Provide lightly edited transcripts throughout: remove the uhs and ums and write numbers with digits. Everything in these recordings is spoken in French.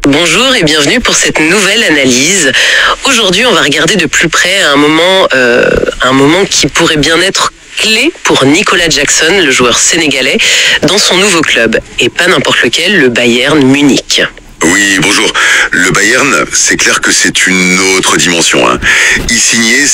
Bonjour et bienvenue pour cette nouvelle analyse. Aujourd'hui, on va regarder de plus près un moment qui pourrait bien être clé pour Nicolas Jackson, le joueur sénégalais, dans son nouveau club. Et pas n'importe lequel, le Bayern Munich. Oui, bonjour. Le Bayern, c'est clair que c'est une autre dimension. Y signer,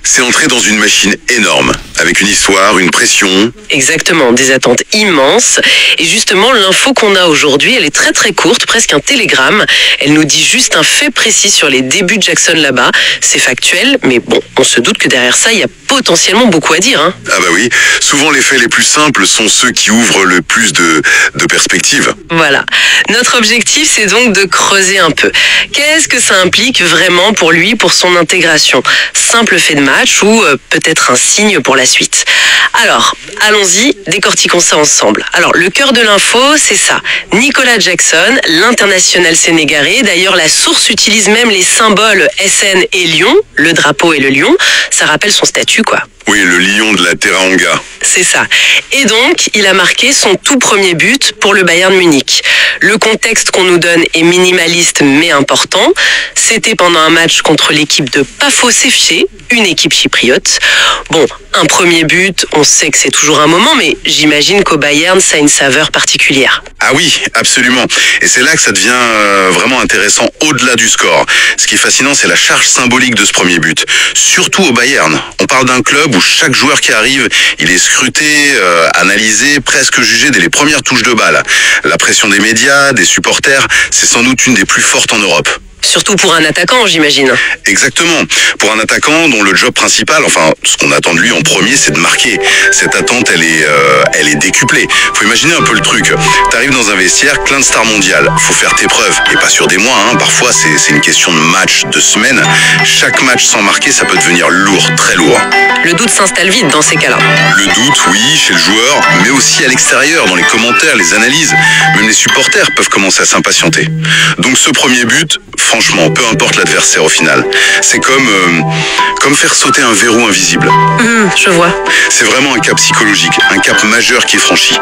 c'est entrer dans une machine énorme, avec une histoire, une pression. Exactement, des attentes immenses. Et justement, l'info qu'on a aujourd'hui, elle est très très courte, presque un télégramme. Elle nous dit juste un fait précis sur les débuts de Jackson là-bas. C'est factuel, mais bon, on se doute que derrière ça, il y a potentiellement beaucoup à dire. Ah bah oui, souvent les faits les plus simples sont ceux qui ouvrent le plus de perspectives. Voilà. Notre objectif, c'est donc de creuser un peu. Qu'est-ce que ça implique vraiment pour lui, pour son intégration? Simple fait de match ou peut-être un signe pour la suite? Alors, allons-y, décortiquons ça ensemble. Alors, le cœur de l'info, c'est ça. Nicolas Jackson, l'international sénégalais. D'ailleurs, la source utilise même les symboles SN et lion, le drapeau et le lion. Ça rappelle son statut, quoi. Oui, le lion de la Teranga. C'est ça. Et donc, il a marqué son tout premier but pour le Bayern Munich. Le contexte qu'on nous donne est minimaliste mais important. C'était pendant un match contre l'équipe de Pafos FC, une équipe chypriote. Bon, un premier but, on sait que c'est toujours un moment, mais j'imagine qu'au Bayern, ça a une saveur particulière. Ah oui, absolument. Et c'est là que ça devient vraiment intéressant au-delà du score. Ce qui est fascinant, c'est la charge symbolique de ce premier but. Surtout au Bayern. On parle d'un club où chaque joueur qui arrive, il est scruté, analysé, presque jugé dès les premières touches de balle. La pression des médias, des supporters, c'est sans doute une des plus fortes en Europe. Surtout pour un attaquant, j'imagine. Exactement. Pour un attaquant dont le job principal, enfin, ce qu'on attend de lui en premier, c'est de marquer. Cette attente, elle est décuplée. Faut imaginer un peu le truc. T'arrives dans un vestiaire plein de stars mondiales. Faut faire tes preuves. Et pas sur des mois, Parfois, c'est une question de match, de semaines. Chaque match sans marquer, ça peut devenir lourd, très lourd. Le doute s'installe vite dans ces cas-là. Le doute, oui, chez le joueur, mais aussi à l'extérieur, dans les commentaires, les analyses. Même les supporters peuvent commencer à s'impatienter. Donc ce premier but, franchement, peu importe l'adversaire au final. C'est comme faire sauter un verrou invisible. Je vois. C'est vraiment un cap psychologique, un cap majeur qui est franchi.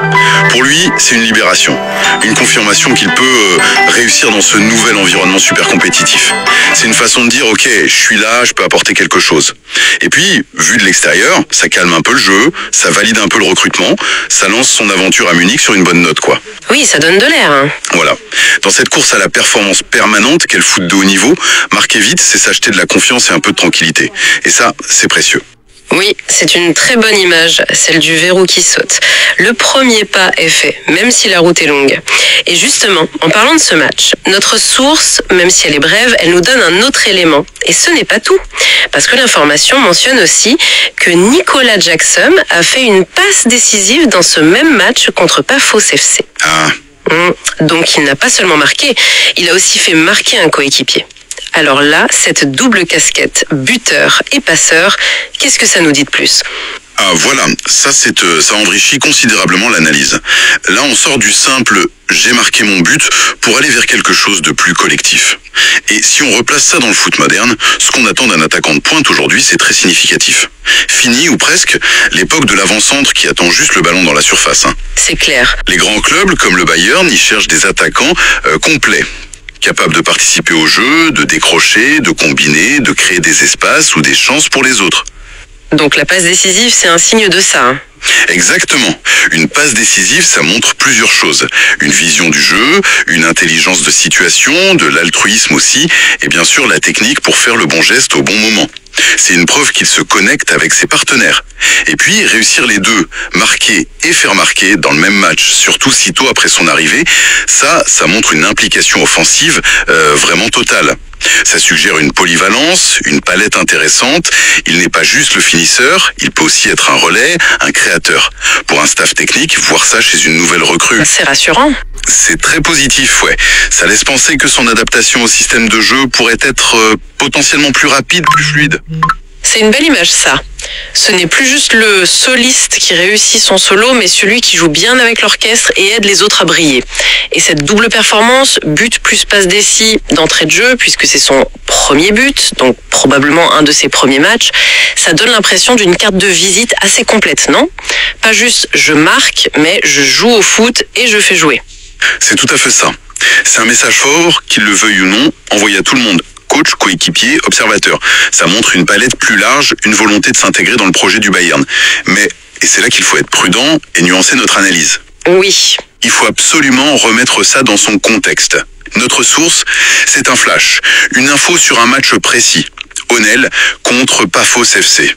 Pour lui, c'est une libération, une confirmation qu'il peut réussir dans ce nouvel environnement super compétitif. C'est une façon de dire, ok, je suis là, je peux apporter quelque chose. Et puis, vu de l'extérieur, ça calme un peu le jeu, ça valide un peu le recrutement, ça lance son aventure à Munich sur une bonne note, quoi. Oui, ça donne de l'air. Voilà. Dans cette course à la performance permanente qu'est le foot de haut niveau, marquer vite, c'est s'acheter de la confiance et un peu de tranquillité. Et ça, c'est précieux. Oui, c'est une très bonne image, celle du verrou qui saute. Le premier pas est fait, même si la route est longue. Et justement, en parlant de ce match, notre source, même si elle est brève, elle nous donne un autre élément. Et ce n'est pas tout, parce que l'information mentionne aussi que Nicolas Jackson a fait une passe décisive dans ce même match contre Pafos FC. Donc il n'a pas seulement marqué, il a aussi fait marquer un coéquipier. Alors là, cette double casquette, buteur et passeur, qu'est-ce que ça nous dit de plus ? Ah voilà, ça enrichit considérablement l'analyse. Là, on sort du simple « j'ai marqué mon but » pour aller vers quelque chose de plus collectif. Et si on replace ça dans le foot moderne, ce qu'on attend d'un attaquant de pointe aujourd'hui, c'est très significatif. Fini, ou presque, l'époque de l'avant-centre qui attend juste le ballon dans la surface. C'est clair. Les grands clubs, comme le Bayern, y cherchent des attaquants complets, capables de participer au jeu, de décrocher, de combiner, de créer des espaces ou des chances pour les autres. Donc la passe décisive, c'est un signe de ça. Exactement. Une passe décisive, ça montre plusieurs choses. Une vision du jeu, une intelligence de situation, de l'altruisme aussi, et bien sûr la technique pour faire le bon geste au bon moment. C'est une preuve qu'il se connecte avec ses partenaires. Et puis, réussir les deux, marquer et faire marquer dans le même match, surtout sitôt après son arrivée, ça montre une implication offensive vraiment totale. Ça suggère une polyvalence, une palette intéressante. Il n'est pas juste le finisseur, il peut aussi être un relais, un créateur. Pour un staff technique, voir ça chez une nouvelle recrue, C'est rassurant. c'est très positif, ouais. Ça laisse penser que son adaptation au système de jeu pourrait être potentiellement plus rapide, plus fluide. C'est une belle image, ça. Ce n'est plus juste le soliste qui réussit son solo, mais celui qui joue bien avec l'orchestre et aide les autres à briller. Et cette double performance, but plus passe décis d'entrée de jeu, puisque c'est son premier but, donc probablement un de ses premiers matchs, ça donne l'impression d'une carte de visite assez complète, non ? Pas juste je marque, mais je joue au foot et je fais jouer. C'est tout à fait ça. C'est un message fort, qu'il le veuille ou non, envoyé à tout le monde. Coach, coéquipier, observateur. Ça montre une palette plus large, une volonté de s'intégrer dans le projet du Bayern. Mais, et c'est là qu'il faut être prudent et nuancer notre analyse. Oui. Il faut absolument remettre ça dans son contexte. Notre source, c'est un flash, une info sur un match précis. Onel contre Pafos FC.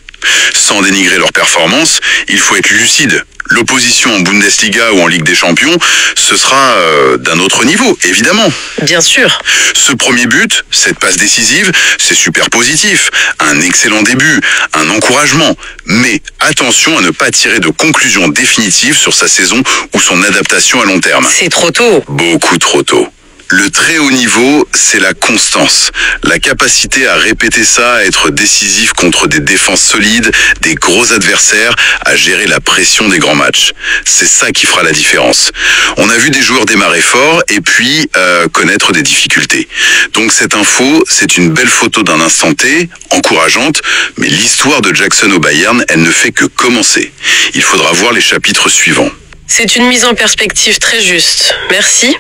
Sans dénigrer leur performance, il faut être lucide. L'opposition en Bundesliga ou en Ligue des Champions, ce sera d'un autre niveau, évidemment. Bien sûr. Ce premier but, cette passe décisive, c'est super positif. Un excellent début, un encouragement. Mais attention à ne pas tirer de conclusions définitives sur sa saison ou son adaptation à long terme. C'est trop tôt. Beaucoup trop tôt. Le très haut niveau, c'est la constance. La capacité à répéter ça, à être décisif contre des défenses solides, des gros adversaires, à gérer la pression des grands matchs. C'est ça qui fera la différence. On a vu des joueurs démarrer fort et puis connaître des difficultés. Donc cette info, c'est une belle photo d'un instant T, encourageante, mais l'histoire de Jackson au Bayern, elle ne fait que commencer. Il faudra voir les chapitres suivants. C'est une mise en perspective très juste. Merci.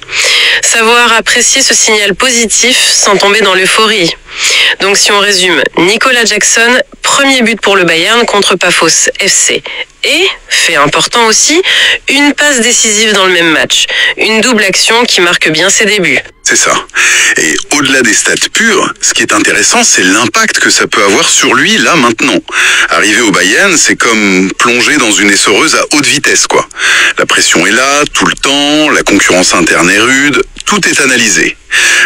Savoir apprécier ce signal positif sans tomber dans l'euphorie. Donc si on résume, Nicolas Jackson, premier but pour le Bayern contre Pafos FC. Et, fait important aussi, une passe décisive dans le même match. Une double action qui marque bien ses débuts. C'est ça. Et au-delà des stats pures, ce qui est intéressant, c'est l'impact que ça peut avoir sur lui, là, maintenant. Arriver au Bayern, c'est comme plonger dans une essoreuse à haute vitesse, quoi. La pression est là, tout le temps, la concurrence interne est rude, tout est analysé.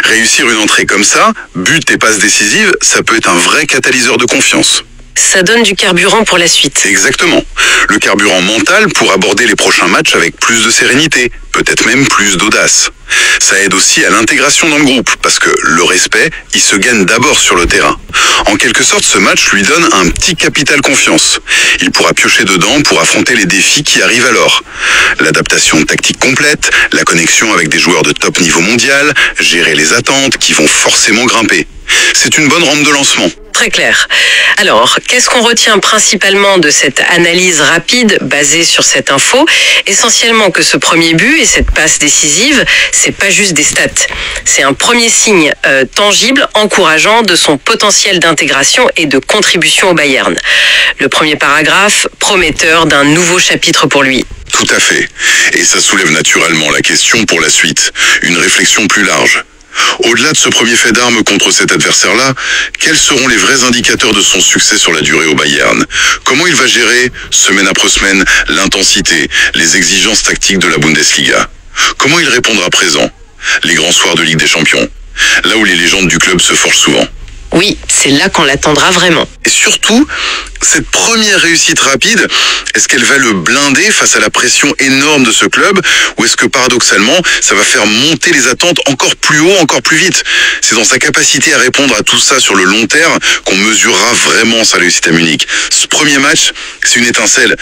Réussir une entrée comme ça, but et passe décisive, ça peut être un vrai catalyseur de confiance. Ça donne du carburant pour la suite. Exactement. Le carburant mental pour aborder les prochains matchs avec plus de sérénité, peut-être même plus d'audace. Ça aide aussi à l'intégration dans le groupe, parce que le respect, il se gagne d'abord sur le terrain. En quelque sorte, ce match lui donne un petit capital confiance. Il pourra piocher dedans pour affronter les défis qui arrivent alors. L'adaptation tactique complète, la connexion avec des joueurs de top niveau mondial, gérer les attentes qui vont forcément grimper. C'est une bonne rampe de lancement. Très clair. Alors, qu'est-ce qu'on retient principalement de cette analyse rapide basée sur cette info? Essentiellement que ce premier but et cette passe décisive, c'est pas juste des stats. C'est un premier signe tangible, encourageant de son potentiel d'intégration et de contribution au Bayern. Le premier paragraphe, prometteur d'un nouveau chapitre pour lui. Tout à fait. Et ça soulève naturellement la question pour la suite. Une réflexion plus large. Au-delà de ce premier fait d'armes contre cet adversaire-là, quels seront les vrais indicateurs de son succès sur la durée au Bayern? Comment il va gérer, semaine après semaine, l'intensité, les exigences tactiques de la Bundesliga? Comment il répondra présent? Les grands soirs de Ligue des Champions, là où les légendes du club se forgent souvent. Oui, c'est là qu'on l'attendra vraiment. Et surtout, cette première réussite rapide, est-ce qu'elle va le blinder face à la pression énorme de ce club, ou est-ce que paradoxalement, ça va faire monter les attentes encore plus haut, encore plus vite? C'est dans sa capacité à répondre à tout ça sur le long terme qu'on mesurera vraiment sa réussite à Munich. Ce premier match, c'est une étincelle.